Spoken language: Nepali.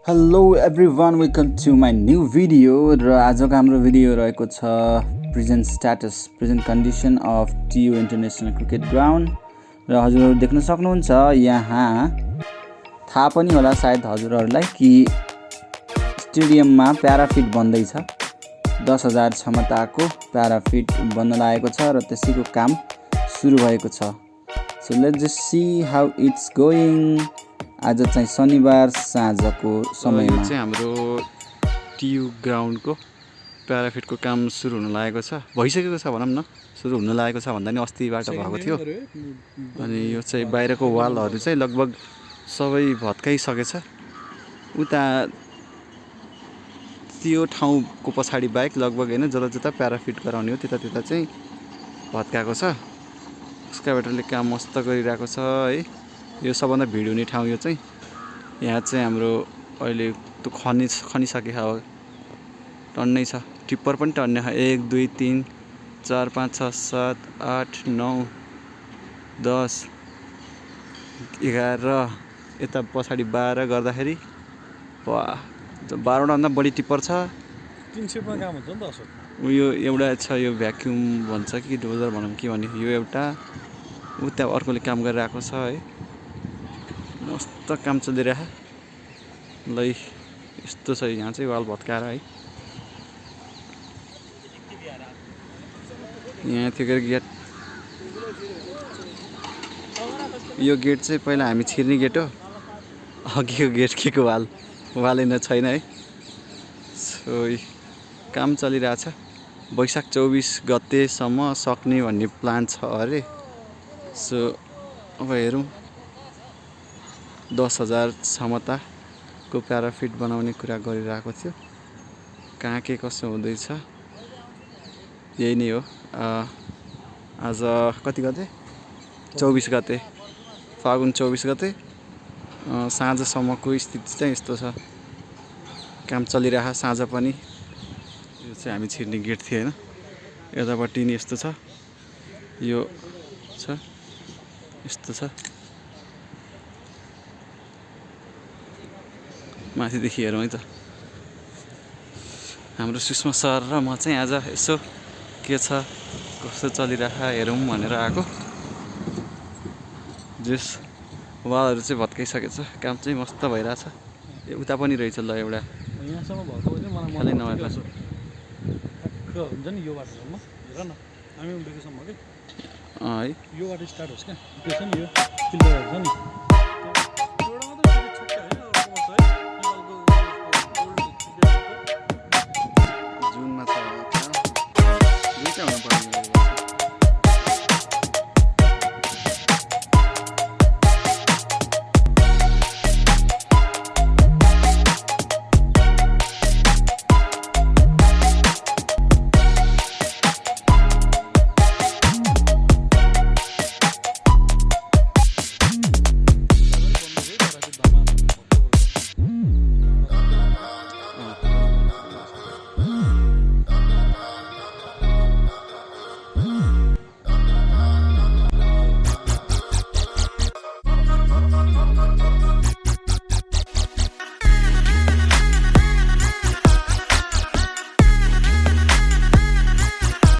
Hello everyone welcome to my new video र आजको हाम्रो भिडियो रहेको छ present condition of TU international cricket ground र हजुरहरू देख्न सक्नुहुन्छ यहाँ थाहा पनि होला सायद हजुरहरूलाई कि स्टेडियममा प्याराफिट बन्दैछ 10,000 क्षमताको प्याराफिट बन्न लागेको छ र त्यसैको काम सुरु भएको छ। So let's just see how it's going. आज चाहिँ शनिबार साँझको समयमा चाहिँ हाम्रो टियु ग्राउन्डको प्याराफिटको काम सुरु हुन लागेको छ, भइसकेको छ भनौँ न। सुरु हुन लागेको छ भन्दा नि अस्तिबाट भएको थियो। अनि यो चाहिँ बाहिरको वालहरू चाहिँ लगभग सबै भत्काइसकेछ। उता त्यो ठाउँको पछाडि बाहेक लगभग होइन जता जता प्याराफिट गराउने हो त्यता चाहिँ भत्काएको छ। एक्सकाभेटरले काम मस्त गरिरहेको छ है। यो सबभन्दा भिड हुने ठाउँ यो चाहिँ। यहाँ चाहिँ हाम्रो अहिले त्यो खनिसके हो, टन्नै छ। टिप्पर पनि टन्ने 1 2 3 4 5 6 7 8 9 10 11 यता पछाडि 12 गर्दाखेरि वाह 12वटा भन्दा बढी टिप्पर छ। 300 मा काम हुन्छ नि त असो। यो एउटा छ, यो भ्याक्युम भन्छ कि डोजर भनौँ कि भन्ने, यो एउटा उता अर्कोले काम गरिरहेको छ है। मस्त काम चलिरहेको ल। यस्तो छ यहाँ चाहिँ वाल भत्काएर है। यहाँ थियो के गेट, यो गेट चाहिँ पहिला हामी छिर्ने गेट हो। अघिको गेट के को वालै न छैन है। सो काम चलिरहेछ। वैशाख 24 गतेसम्म सक्ने भन्ने प्लान छ अरे। सो अब हेरौँ 10,000 क्षमताको प्याराफिट बनाउने कुरा गरिरहेको थियो। कहाँ के कसो हुँदैछ यही नै हो। आज कति गते? 24 गते, फागुन 24 गते साँझसम्मको स्थिति चाहिँ यस्तो छ। काम चलिरहेको साँझ पनि। यो चाहिँ हामी छिर्ने गेट थियो होइन। यतापट्टि नि यस्तो छ, यो छ यस्तो छ। माथिदेखि हेरौँ है त। हाम्रो सुषमा सर र म चाहिँ आज यसो के छ कस्तो चलिरहेको हेरौँ भनेर आएको। जस वालहरू चाहिँ भत्काइसकेको छ, काम चाहिँ मस्त भइरहेछ। उता पनि रहेछ ल एउटा यहाँसम्म भएको चाहिँ मलाई खालि नभएको छ। ठ्याक्क हुन्छ नि यो बाटोसम्म। हेर न हामी उम्रेकोसम्म के है यो बाटो स्टार्ट होस् क्या। त्यो छ नि यो पिल्लरहरू छ नि